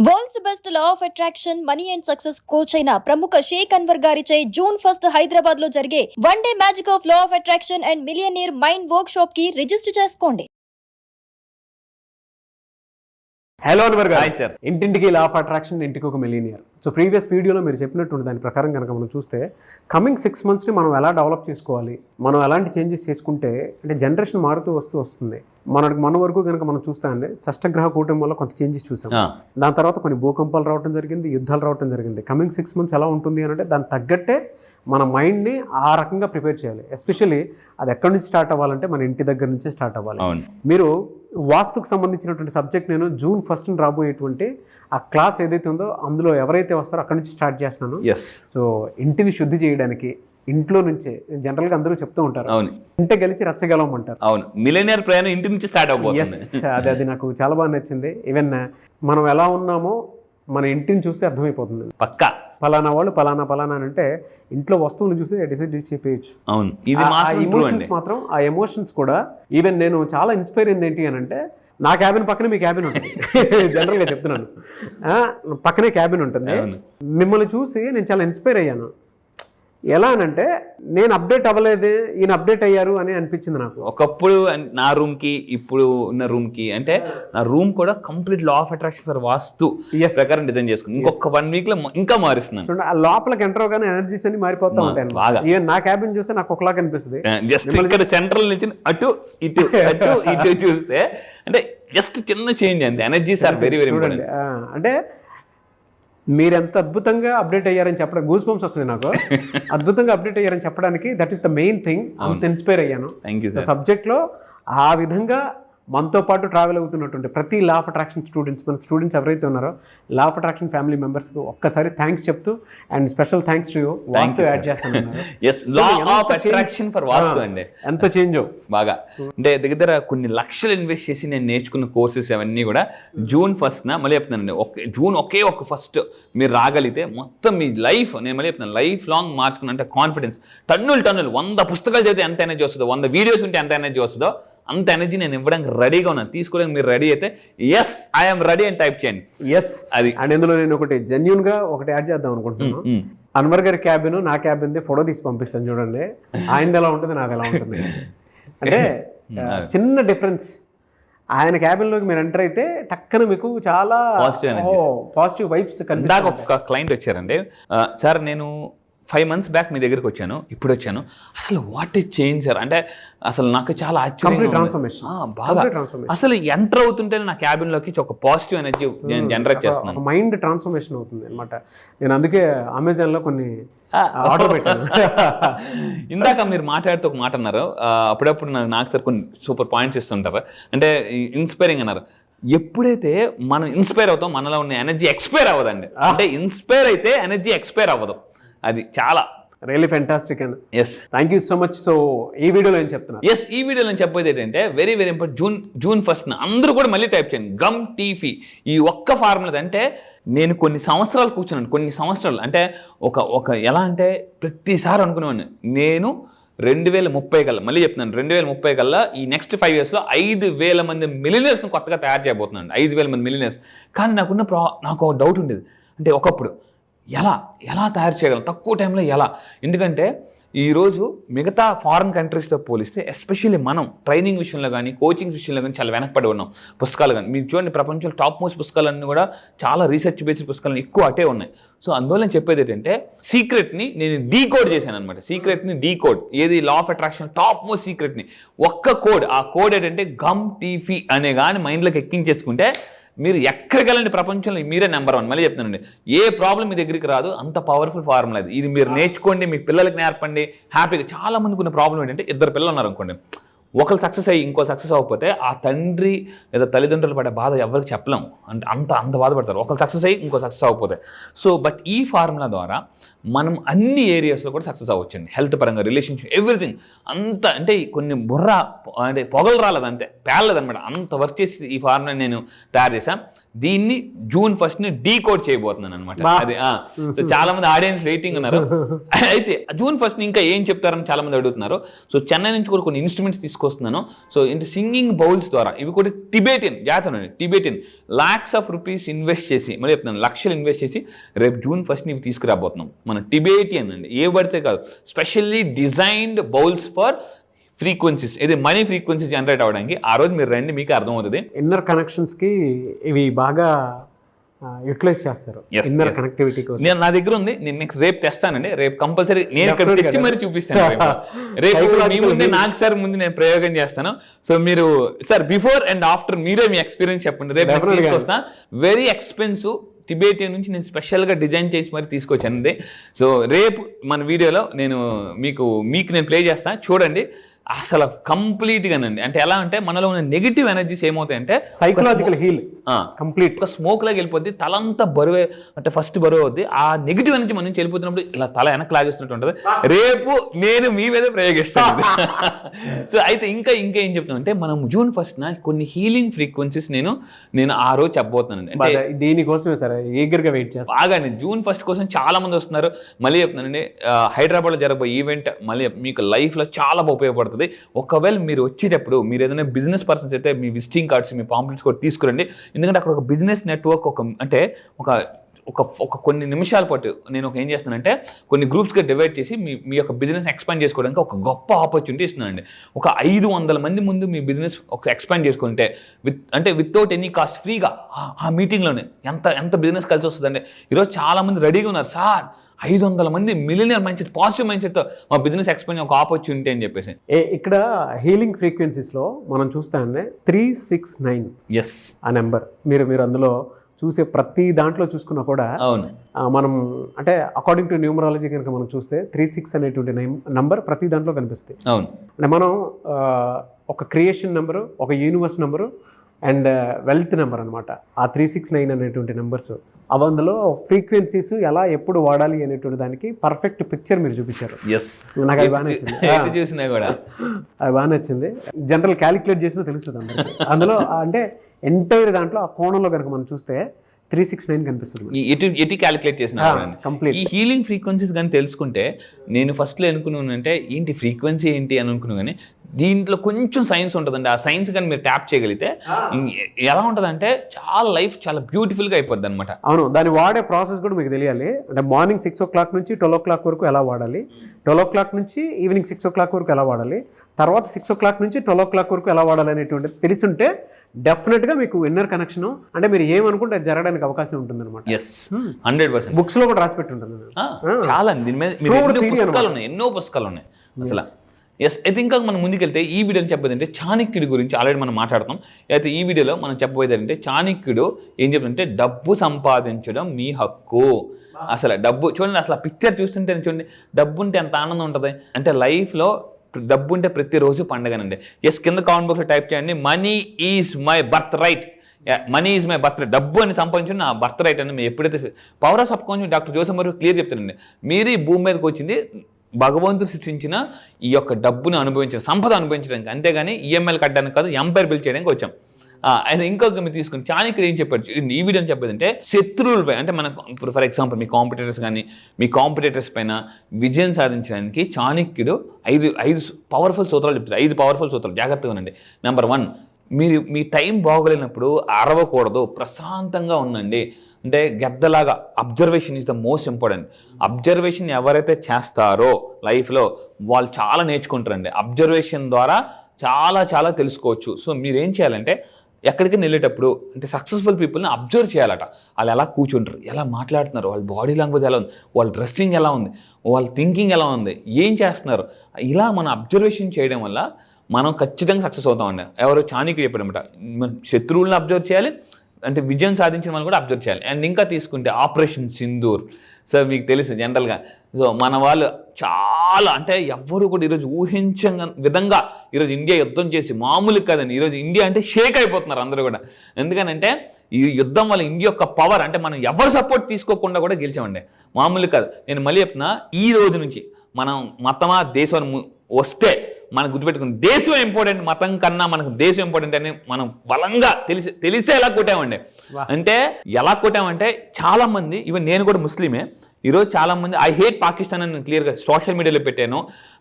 World's best law of attraction money and success coach అయిన ప్రముఖ షేక్ అన్వర్ గారిచే జూన్ 1 హైదరాబాద్ లో జరిగే one day magic of law of attraction and millionaire mind work shop కి register చేసుకోండి. Hello Anwar గారు. Hi sir. ఇంటింటికి లా ఆఫ్ అట్రాక్షన్, ఇంటికి ఒక మిలియనియర్. సో ప్రీవియస్ వీడియోలో మీరు చెప్పినట్టు దాని ప్రకారం కనుక మనం చూస్తే కమింగ్ 6 monthsని మనం ఎలా డెవలప్ చేసుకోవాలి, మనం ఎలాంటి చేంజెస్ చేసుకుంటే అంటే జనరేషన్ మారుతూ వస్తుంది. మన వరకు కనుక మనం చూస్తే అండి షష్టగ్రహ కూటమి వల్ల కొంత చేంజెస్ చూసాం. దాని తర్వాత కొన్ని భూకంపాలు రావడం జరిగింది, యుద్ధాలు రావడం జరిగింది. కమింగ్ 6 months ఎలా ఉంటుంది అంటే దానికి తగ్గట్టే మన మైండ్ని ఆ రకంగా ప్రిపేర్ చేయాలి. ఎస్పెషల్లీ అది ఎక్కడి నుంచి స్టార్ట్ అవ్వాలంటే మన ఇంటి దగ్గర నుంచే స్టార్ట్ అవ్వాలి. మీరు వాస్తుకు సంబంధించినటువంటి సబ్జెక్ట్ నేను June 1 రాబోయేటువంటి ఆ క్లాస్ ఏదైతే ఉందో అందులో ఎవరైతే వస్తారో అక్కడి నుంచి స్టార్ట్ చేస్తున్నాను. సో ఇంటిని శుద్ధి చేయడానికి ఇంట్లో నుంచే జనరల్గా అందరూ చెప్తూ ఉంటారు, ఇంటి గెలిచి రచ్చగలమంటారు. అవును, మిలియనీర్ ప్రయాణం ఇంటి నుంచి స్టార్ట్ అవ్వబోతుంది. అది నాకు చాలా బాగా నచ్చింది. ఈవెన్ మనం ఎలా ఉన్నామో మన ఇంటిని చూస్తే అర్థమైపోతుంది. పక్కా పలానా వాళ్ళు పలానా అంటే ఇంట్లో వస్తువులు చూసి డిసైడ్ చెప్పేయచ్చు. అవును, ఎమోషన్స్ మాత్రం ఆ ఎమోషన్స్ కూడా ఈవెన్ నేను చాలా ఇన్స్పైర్ అయింది ఏంటి అని అంటే నా క్యాబిన్ పక్కనే మీ క్యాబిన్ ఉంటుంది. జనరల్గా చెప్తున్నాను, పక్కనే క్యాబిన్ ఉంటుంది. మిమ్మల్ని చూసి నేను చాలా ఇన్స్పైర్ అయ్యాను. ఎలా అనంటే నేను అప్డేట్ అవ్వలేదు, ఈయన అప్డేట్ అయ్యారు అని అనిపించింది నాకు. ఒకప్పుడు నా రూమ్కి ఇప్పుడు ఉన్న రూమ్కి అంటే నా రూమ్ కూడా complete law of attraction for వాస్తు ప్రకారం డిజైన్ చేసుకుని ఇంకొక 1 week లో ఇంకా మారుస్తున్నాను. చూడండి, ఆ లోపలికి ఎంటర్ అవగానే ఎనర్జీస్ అన్ని మారిపోతా ఉంటాయి. ఈవెన్ నా క్యాబిన్ చూస్తే నాకు ఒకలాగా అనిపిస్తుంది. జస్ట్ ఇక్కడ సెంట్రల్ నుంచి అటు ఇటు చూస్తే అంటే జస్ట్ చిన్న చేంజ్ అంతే. Energies are very very important. అంటే మీరు ఎంత అద్భుతంగా అప్డేట్ అయ్యారని చెప్పడం గూస్ బంప్స్ వస్తుంది నాకు. అద్భుతంగా అప్డేట్ అయ్యారని చెప్పడానికి that is the main thing. అంత ఇన్స్పైర్ అయ్యాను. సబ్జెక్ట్లో ఆ విధంగా మనతో పాటు ట్రావెల్ అవుతున్నటువంటి ప్రతి లా ఆఫ్ అట్రాక్షన్ మన స్టూడెంట్స్ ఎవరైతే ఉన్నారో లా ఆఫ్ అట్రాక్షన్ ఫ్యామిలీ మెంబర్స్కి ఒక్కసారి థ్యాంక్స్ చెప్తూ and special thanks to you. Vastu add చేస్తాను. ఎంత చేంజ్ బాగా అంటే దగ్గర కొన్ని లక్షలు ఇన్వెస్ట్ చేసి నేను నేర్చుకున్న కోర్సెస్ అవన్నీ కూడా June 1 మళ్ళీ చెప్తున్నానండి. జూన్ ఒకే ఒక ఫస్ట్ మీరు రాగలిగితే మొత్తం మీ లైఫ్, నేను మళ్ళీ చెప్తున్నాను, లైఫ్ లాంగ్ మార్చుకున్న అంటే కాన్ఫిడెన్స్ టన్నులు 100 పుస్తకాలు చదివితే ఎంత ఎనర్జీ వస్తుందో, 100 వీడియోస్ ఉంటే ఎంత ఎనర్జీ వస్తుందో అంత ఎనర్జీ నేను ఇవ్వడానికి రెడీగా ఉన్నాను. తీసుకోవడానికి మీరు రెడీ అయితే ఎస్ ఐఎమ్ రెడీ అని టైప్ చేయండి. ఎస్ అది. అండ్ ఇందులో నేను ఒకటి జెన్యూన్ గా ఒకటి యాడ్ చేద్దాం అనుకుంటున్నాను. అన్వర్ గారి క్యాబిన్ నా క్యాబిన్ ఫోటో తీసి పంపిస్తాను చూడండి. ఆయనది ఎలా ఉంటుంది, నాది ఎలా ఉంటుంది అంటే చిన్న డిఫరెన్స్. ఆయన క్యాబిన్లోకి మీరు ఎంటర్ అయితే టక్కన మీకు చాలా పాజిటివ్ వైబ్స్ కనిపిస్తాయి. ఒక క్లయింట్ వచ్చారండి, సార్ నేను 5 months బ్యాక్ మీ దగ్గరికి వచ్చాను, ఇప్పుడు వచ్చాను, అసలు వాట్ ఈజ్ చేంజ్ సార్ అంటే అసలు నాకు చాలా ఆశ్చర్యం. బాగా అసలు ఎంటర్ అవుతుంటే నా క్యాబిన్లోకి ఒక పాజిటివ్ ఎనర్జీ నేను జనరేట్ చేస్తున్నాను. మైండ్ ట్రాన్స్ఫర్మేషన్ అవుతుంది అనమాట. నేను అందుకే అమెజాన్లో కొన్ని ఆర్డర్ పెట్టాను. ఇందాక మీరు మాట్లాడుతూ ఒక మాట అన్నారు, అప్పుడప్పుడు నాకు సార్ కొన్ని సూపర్ పాయింట్స్ ఇస్తుంటారు, అంటే ఇన్స్పైరింగ్ అన్నారు. ఎప్పుడైతే మనం ఇన్స్పైర్ అవుతాం మనలో ఉన్న ఎనర్జీ ఎక్స్పైర్ అవ్వదండి. అంటే ఇన్స్పైర్ అయితే ఎనర్జీ ఎక్స్పైర్ అవ్వదు. అది చాలా really fantastic and yes thank you so much. So ఈ వీడియోలో ఏం చెప్తున్నారు? ఎస్, ఈ వీడియోలో నేను చెప్పేది ఏంటంటే వెరీ వెరీ ఇంపార్టెంట్. June 1 అందరూ కూడా మళ్ళీ టైప్ చేయండి గమ్ టీఫీ. ఈ ఒక్క ఫార్ములా అంటే నేను కొన్ని సంవత్సరాలు కూర్చున్నాను, కొన్ని సంవత్సరాలు అంటే ఒక ఎలా అంటే ప్రతిసారి అనుకునేవాడిని నేను 2030 కల్లా, మళ్ళీ చెప్తున్నాను 2030 కల్లా ఈ నెక్స్ట్ 5 years 5,000 మంది మిలియనర్స్ కొత్తగా తయారు చేయబోతున్నాను. 5,000 మంది మిలియనర్స్. కానీ నాకు ఒక డౌట్ ఉండేది, అంటే ఒకప్పుడు ఎలా తయారు చేయగలం తక్కువ టైంలో ఎలా? ఎందుకంటే ఈరోజు మిగతా ఫారిన్ కంట్రీస్తో పోలిస్తే ఎస్పెషల్లీ మనం ట్రైనింగ్ విషయంలో కానీ కోచింగ్ విషయంలో కానీ చాలా వెనకపడి ఉన్నాం. పుస్తకాలు కానీ మీరు చూడండి, ప్రపంచంలో టాప్ మోస్ట్ పుస్తకాలన్నీ కూడా చాలా రీసెర్చ్ బేస్డ్ పుస్తకాలు ఎక్కువ అటే ఉన్నాయి. సో అందువల్ల నేను చెప్పేది ఏంటంటే సీక్రెట్ని నేను డీకోడ్ చేశాను అనమాట. సీక్రెట్ని డీకోడ్, ఏది law of attraction top most సీక్రెట్ని ఒక్క కోడ్, ఆ కోడ్ ఏంటంటే గమ్ టీఫీ అనే కానీ మైండ్లోకి ఎక్కించేసుకుంటే మీరు ఎక్కడికి వెళ్ళండి ప్రపంచంలో మీరే నెంబర్ 1. మళ్ళీ చెప్తానండి, ఏ ప్రాబ్లం మీ దగ్గరికి రాదు. అంత పవర్ఫుల్ ఫార్ములా ఇది మీరు నేర్చుకోండి, మీ పిల్లలకి నేర్పండి హ్యాపీగా. చాలా మందికి ఉన్న ప్రాబ్లం ఏంటంటే 2 పిల్లలు ఉన్నారు అనుకోండి, ఒకరు సక్సెస్ అయ్యి ఇంకో సక్సెస్ అవ్వకపోతే ఆ తండ్రి లేదా తల్లిదండ్రులు పడే బాధ ఎవరికి చెప్పలేము. అంటే అంత బాధపడతారు ఒకరు సక్సెస్ అయ్యి ఇంకో సక్సెస్ అవ్వకపోతే. సో బట్ ఈ ఫార్ములా ద్వారా మనం అన్ని ఏరియాస్లో కూడా సక్సెస్ అవ్వచ్చండి. హెల్త్ పరంగా, రిలేషన్షిప్, ఎవ్రీథింగ్. అంత అంటే కొన్ని అంటే పొగలు రాలేదు, అంతే పేర్లేదనమాట. అంత వర్క్ చేసి ఈ ఫార్ములా నేను తయారు చేశాను. దీన్ని జూన్ 1 డీకోడ్ చేయబోతున్నాను అనమాట. అది సో చాలా మంది ఆడియన్స్ వెయిటింగ్ ఉన్నారు. అయితే జూన్ 1 ఇంకా ఏం చెప్తారని చాలా మంది అడుగుతున్నారు. సో చెన్నై నుంచి కూడా కొన్ని ఇన్స్ట్రుమెంట్స్ తీసుకొస్తున్నాను. సో ఇంటి సింగింగ్ బౌల్స్ ద్వారా ఇవి కూడా టిబేటియన్ జాతర, Tibetan lakhs of rupees invest చేసి, మళ్ళీ చెప్తున్నాను లక్షలు ఇన్వెస్ట్ చేసి రేపు జూన్ 1 ఇవి తీసుకురాబోతున్నాం. మన టిబేటియన్ అండి, ఏ పడితే కాదు, specially designed bowls for frequencies, ఇది మనీ ఫ్రీక్వెన్సీ జనరేట్ అవ్వడానికి. ఆ రోజు మీరు రండి, మీకు అర్థమవుతుంది. ఇన్నర్ కనెక్షన్స్కి ఇవి బాగా యూటిలైజ్ చేస్తారు. ఇన్నర్ కనెక్టివిటీ కోసం నా దగ్గర ఉంది. నేను నెక్స్ట్ రేపు తెస్తానండి. రేపు కంపల్సరీ నేను ఇక్కడ తెచ్చి మరి చూపిస్తాను. రేపు మీ ముందే నాకు సార్ ముందు నేను ప్రయోగం చేస్తాను. సో మీరు సార్ బిఫోర్ అండ్ ఆఫ్టర్ మీరే మీ ఎక్స్పీరియన్స్ చెప్పండి. రేపు తీసుకొస్తా. వెరీ ఎక్స్పెన్సివ్ టిబేటియన్ నుంచి నేను స్పెషల్గా డిజైన్ చేసి మరి తీసుకొచ్చాను. సో రేపు మన వీడియోలో నేను మీకు నేను ప్లే చేస్తాను, చూడండి. అసలు కంప్లీట్గానండి, అంటే ఎలా అంటే మనలో ఉన్న నెగిటివ్ ఎనర్జీస్ ఏమవుతాయంటే సైకలాజికల్ హీల్ కంప్లీట్ ఒక స్మోక్ లాగా వెళ్ళిపోద్ది. తలంతా బరువే, అంటే ఫస్ట్ బరువు అవుద్ది. ఆ నెగిటివ్ ఎనర్జీ మన నుంచి వెళ్ళిపోతున్నప్పుడు ఇలా తల వెనక్కి లాగేస్తున్నట్టు ఉంటుంది. రేపు నేను మీ మీద ప్రయోగిస్తాను. సో అయితే ఇంకా ఏం చెప్తాను అంటే మనం జూన్ 1 కొన్ని హీలింగ్ ఫ్రీక్వెన్సీస్ నేను ఆ రోజు చెప్పబోతున్నానండి. అంటే దీనికోసమే సరే ఈగర్గా వెయిట్ చేస్తాను. బాగానే జూన్ 1 కోసం చాలా మంది వస్తున్నారు. మళ్ళీ చెప్తున్నానండి, హైదరాబాద్లో జరగబోయే ఈవెంట్ మళ్ళీ మీకు లైఫ్లో చాలా ఉపయోగపడుతుంది. ఒకవేళ మీరు వచ్చేటప్పుడు మీరు ఏదైనా బిజినెస్ పర్సన్స్ అయితే మీ విజిటింగ్ కార్డ్స్, మీ పాంప్లెట్స్ కూడా తీసుకురండి. ఎందుకంటే అక్కడ ఒక బిజినెస్ నెట్వర్క్ ఒక కొన్ని నిమిషాల పాటు నేను ఏం చేస్తున్నానంటే కొన్ని గ్రూప్స్గా డివైడ్ చేసి మీ యొక్క బిజినెస్ ఎక్స్పాండ్ చేసుకోవడానికి ఒక గొప్ప ఆపర్చునిటీ ఇస్తున్నానండి. ఒక 500 మంది ముందు మీ బిజినెస్ ఎక్స్పాండ్ చేసుకుంటే వితౌట్ ఎనీ కాస్ట్ ఫ్రీగా ఆ మీటింగ్లోనే ఎంత బిజినెస్ కలిసి వస్తుందండి. ఈరోజు చాలా మంది రెడీగా ఉన్నారు, సార్ 500 మంది మిలియనర్ మైండ్ సెట్, పాజిటివ్ మైండ్ సెట్తో మా బిజినెస్ ఎక్స్పాండ్ ఒక ఆపర్చునిటీ అని చెప్పేసి. ఇక్కడ హీలింగ్ ఫ్రీక్వెన్సీస్లో మనం చూస్తామంటే 369 ఎస్ ఆ నెంబర్ మీరు అందులో చూసే ప్రతి దాంట్లో చూసుకున్నా కూడా అవును మనం అంటే అకార్డింగ్ టు న్యూమరాలజీ కనుక మనం చూస్తే 36 అనేటువంటి నంబర్ ప్రతి దాంట్లో కనిపిస్తుంది. అవును, అంటే మనం ఒక క్రియేషన్ నెంబరు, ఒక universe number and wealth number అనమాట. ఆ 369 అనేటువంటి నెంబర్స్ అందులో ఫ్రీక్వెన్సీస్ ఎలా ఎప్పుడు వాడాలి అనేటువంటి దానికి పర్ఫెక్ట్ పిక్చర్ మీరు చూపించారు. నాకు అది బాగా నచ్చింది. చూసినా కూడా అది బాగా నచ్చింది. జనరల్ క్యాలిక్యులేట్ చేసినా తెలుస్తుంది అందరికీ. అందులో అంటే ఎంటైర్ దాంట్లో ఆ కోణంలో కనుక మనం చూస్తే 369 కనిపిస్తుంది. ఎటు క్యాలిక్యులేట్ చేసిన కంప్లీట్. ఈ హీలింగ్ ఫ్రీక్వెన్సీస్ కానీ తెలుసుకుంటే నేను ఫస్ట్లో అనుకున్నానంటే ఏంటి ఫ్రీక్వెన్సీ ఏంటి అని అనుకున్నాను. కానీ దీంట్లో కొంచెం సైన్స్ ఉంటుందండి. ఆ సైన్స్ కానీ మీరు ట్యాప్ చేయగలిగితే ఎలా ఉంటుందంటే చాలా లైఫ్ చాలా బ్యూటిఫుల్గా అయిపోద్ది అనమాట. అవును, దాన్ని వాడే ప్రాసెస్ కూడా మీకు తెలియాలి. అంటే మార్నింగ్ 6 o'clock నుంచి 12 o'clock వరకు ఎలా వాడాలి, 12 o'clock నుంచి ఈవినింగ్ 6 o'clock వరకు ఎలా వాడాలి, తర్వాత 6 o'clock నుంచి 12 o'clock వరకు ఎలా వాడాలి అనేటువంటిది తెలిసింటే డెఫినెట్గా మీకు ఇన్నర్ కనెక్షన్, అంటే మీరు ఏమనుకుంటే అది జరగడానికి అవకాశం ఉంటుంది అనమాట. 100% బుక్స్ లో కూడా రాసి పెట్టి ఉంటుంది. చాలా దీని మీద ఎన్నో పుస్తకాలు ఉన్నాయి అసలు. అయితే ఇంకా మనం ముందుకెళ్తే ఈ వీడియోని చెప్పేదంటే చాణక్యుడి గురించి ఆల్రెడీ మనం మాట్లాడతాం. అయితే ఈ వీడియోలో మనం చెప్పబోయేది అంటే చాణక్యుడు ఏం చెప్తుంటే డబ్బు సంపాదించడం మీ హక్కు. అసలు డబ్బు చూడండి, అసలు పిక్చర్ చూస్తుంటే చూడండి, డబ్బు ఉంటే ఎంత ఆనందం ఉంటుంది. అంటే లైఫ్లో డబ్బు ఉంటే ప్రతిరోజు పండగనండి. కింద కామెంట్ బాక్స్లో టైప్ చేయండి, money is my birthright. Money is my birthright. డబ్బు అని సంపాదించండి నా బర్త్ రైట్ అని. మీరు ఎప్పుడైతే power of subconscious doctor Joseph Murphy clear చెప్తారండి, మీరు ఈ భూమి మీదకి వచ్చింది భగవంతుడు సృష్టించిన ఈ యొక్క డబ్బును అనుభవించడం, సంపద అనుభవించడానికి, అంతేగాని ఈఎంఐలు కట్టడానికి కాదు, ఎంపైర్ బిల్డ్ చేయడానికి వచ్చాం. అయితే ఇంకొక మీరు తీసుకుని చాణక్యుడు ఏం చెప్పారు ఈ వీడియోని చెప్పేదంటే శత్రువులపై, అంటే మనకు ఇప్పుడు ఫర్ ఎగ్జాంపుల్ మీ కాంపిటేటర్స్ పైన విజయం సాధించడానికి చాణక్యుడు 5 పవర్ఫుల్ సూత్రాలు చెప్తారు. 5 పవర్ఫుల్ సూత్రాలు, జాగ్రత్తగా ఉండండి. నెంబర్ 1, మీరు మీ టైం బాగోలేనప్పుడు అరవకూడదు, ప్రశాంతంగా ఉండండి. అంటే గద్దలాగా observation is the most important. Observation ఎవరైతే చేస్తారో లైఫ్లో వాళ్ళు చాలా నేర్చుకుంటారండి. అబ్జర్వేషన్ ద్వారా చాలా తెలుసుకోవచ్చు. సో మీరేం చేయాలంటే ఎక్కడికి వెళ్ళేటప్పుడు అంటే సక్సెస్ఫుల్ పీపుల్ని అబ్జర్వ్ చేయాలట. వాళ్ళు ఎలా కూర్చుంటారు, ఎలా మాట్లాడుతున్నారు, వాళ్ళ బాడీ లాంగ్వేజ్ ఎలా ఉంది, వాళ్ళ డ్రెస్సింగ్ ఎలా ఉంది, వాళ్ళ థింకింగ్ ఎలా ఉంది, ఏం చేస్తున్నారు, ఇలా మనం అబ్జర్వేషన్ చేయడం వల్ల మనం ఖచ్చితంగా సక్సెస్ అవుతామండి. ఎవరో చాణక్యుడు చెప్పాడనమాట, శత్రువులను అబ్జర్వ్ చేయాలి, అంటే విజయం సాధించిన వాళ్ళు కూడా అబ్జర్వ్ చేయాలి. అండ్ ఇంకా తీసుకుంటే ఆపరేషన్ సింధూర్. సో మీకు తెలుసు జనరల్గా, సో మన వాళ్ళు చాలా అంటే ఎవ్వరు కూడా ఈరోజు ఊహించని విధంగా ఈరోజు ఇండియా యుద్ధం చేసి మామూలు కాదండి. ఈరోజు ఇండియా అంటే షేక్ అయిపోతున్నారు అందరూ కూడా. ఎందుకనంటే ఈ యుద్ధం వల్ల ఇండియా యొక్క పవర్, అంటే మనం ఎవరు సపోర్ట్ తీసుకోకుండా కూడా గెలిచామండి, మామూలు కాదు. నేను మళ్ళీ చెప్తున్నా, ఈ రోజు నుంచి మనం మొత్తమా దేశం వస్తే మనకు గుర్తుపెట్టుకుని దేశం ఇంపార్టెంట్ మతం కన్నా మనకు దేశం ఇంపార్టెంట్ అని మనం బలంగా తెలిసే ఎలా కొట్టామండి. అంటే ఎలా కొట్టామంటే చాలా మంది, ఈవెన్ నేను కూడా ముస్లిమే, ఈరోజు చాలా మంది ఐ హేట్ పాకిస్తాన్ అని క్లియర్గా సోషల్ మీడియాలో పెట్టాను.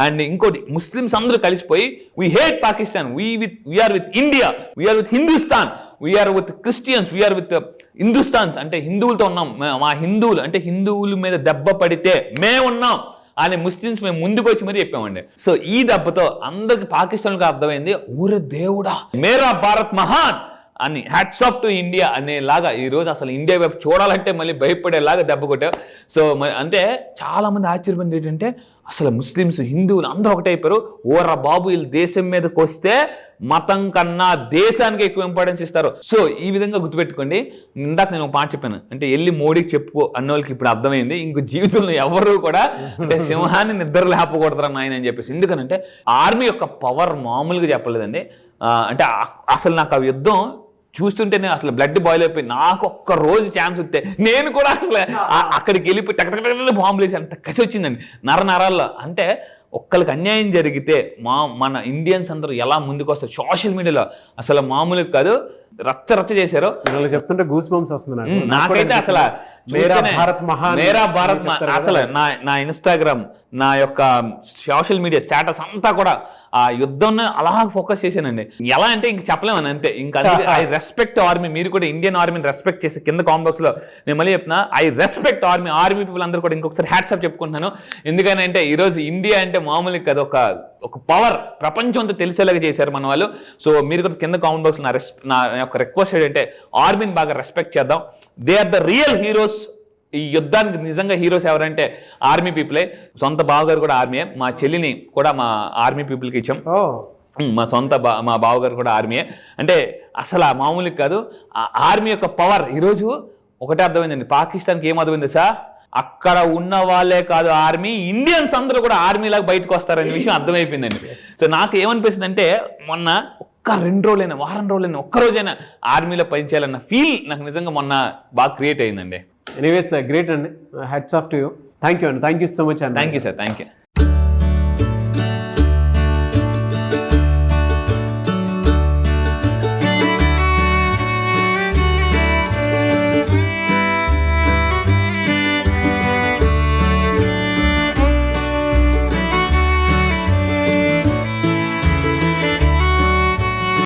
అండ్ ఇంకోటి, ముస్లిమ్స్ అందరూ కలిసిపోయి we hate Pakistan, we are with India, we are with Hindustan, we are with Christians, we are with Hindustans, అంటే హిందువులతో ఉన్నాం, మా హిందువులు అంటే హిందువుల మీద దెబ్బ పడితే మేమున్నాం అని ముస్లిమ్స్ మేము ముందుకు వచ్చి మరీ చెప్పామండి. సో ఈ దెబ్బతో అందరికి పాకిస్తాన్కి అర్థమైంది, ఊరే దేవుడా మేరా భారత్ మహాన్ అని, హ్యాట్స్ ఆఫ్ టు ఇండియా అనేలాగా ఈరోజు అసలు ఇండియా వైపు చూడాలంటే మళ్ళీ భయపడేలాగా దెబ్బ కొట్టావు. సో అంటే చాలా మంది ఆశ్చర్యపోయింది ఏంటంటే, అసలు ముస్లిమ్స్ హిందువులు అందరూ ఒకటైపోయారు. ఓరా బాబు, వీళ్ళు దేశం మీదకి వస్తే మతం కన్నా దేశానికి ఎక్కువ ఇంపార్టెన్స్ ఇస్తారు. సో ఈ విధంగా గుర్తుపెట్టుకోండి. ఇందాక నేను ఒక మాట చెప్పాను, అంటే వెళ్ళి మోడీకి చెప్పుకో అన్న వాళ్ళకి ఇప్పుడు అర్థమైంది, ఇంక జీవితంలో ఎవరు కూడా అంటే సింహాన్ని నిద్ర లేపకూడదురా నాయన అని చెప్పేసి. ఎందుకనంటే ఆర్మీ యొక్క పవర్ మామూలుగా చెప్పలేదండి. అంటే అసలు నాకు ఆ యుద్ధం చూస్తుంటేనే అసలు బ్లడ్ బాయిల్ అయిపోయి, నాకు ఒక్క రోజు ఛాన్స్ వస్తే నేను కూడా అసలు అక్కడికి వెళ్ళిపోయి టక్ బాంబులు వేసి అంత కసి వచ్చిందండి నరాల్లో. అంటే ఒక్కరికి అన్యాయం జరిగితే మన ఇండియన్స్ అందరూ ఎలా ముందుకు వస్తారు సోషల్ మీడియాలో, అసలు మామూలుగా కాదు, రచ్చ చేశారు. చెప్తుంటే గూస్ బంప్స్ వస్తుంది నాకైతే. అసలు మేరా భారత్ అసలు నా ఇన్స్టాగ్రామ్, నా యొక్క సోషల్ మీడియా స్టేటస్ అంతా కూడా ఆ యుద్ధం అలా ఫోకస్ చేశానండి. ఎలా అంటే ఇంక చెప్పలేమని అంతే. ఇంకా ఐ రెస్పెక్ట్ ఆర్మీ. మీరు కూడా ఇండియన్ ఆర్మీని రెస్పెక్ట్ చేస్తే కింద కామెంట్ బాక్స్ లో నేను మళ్ళీ చెప్తున్నా, ఐ రెస్పెక్ట్ ఆర్మీ పీపుల్ అందరూ కూడా ఇంకొకసారి హ్యాట్స్ ఆఫ్ చెప్పుకుంటున్నాను. ఎందుకనంటే ఈరోజు ఇండియా అంటే మామూలుగా కదా, ఒక పవర్ ప్రపంచం అంతా తెలిసేలాగా చేశారు మన వాళ్ళు. సో మీరు కూడా కింద కామెంట్ బాక్స్ నా యొక్క రిక్వెస్ట్ ఏంటంటే ఆర్మీని బాగా రెస్పెక్ట్ చేద్దాం. They are the real heroes. ఈ యుద్ధానికి నిజంగా హీరోస్ ఎవరంటే ఆర్మీ పీపులే. సొంత బావగారు కూడా ఆర్మీయే. మా చెల్లిని కూడా మా ఆర్మీ పీపుల్కి ఇచ్చాం. మా బావగారు కూడా ఆర్మీయే. అంటే అసలు మామూలుగా కాదు, ఆ ఆర్మీ యొక్క పవర్ ఈరోజు ఒకటే అర్థమైందండి. పాకిస్తాన్కి ఏం అర్థమైంది సార్, అక్కడ ఉన్న వాళ్ళే కాదు ఆర్మీ, ఇండియన్స్ అందరూ కూడా ఆర్మీలాగా బయటకు వస్తారనే విషయం అర్థమైపోయిందండి. సో నాకు ఏమనిపిస్తుంది అంటే, మొన్న ఒక్క 2 రోజులైనా, వారం రోజులైనా, ఒక్కరోజైనా ఆర్మీలో పనిచేయాలన్న ఫీల్ నాకు నిజంగా మొన్న బాగా క్రియేట్ అయిందండి. ఎనీవేస్ గ్రేట్ అండి, hats off to you. Thank you అండి, థ్యాంక్ యూ సో మచ్ అండి. Thank you sir, thank you.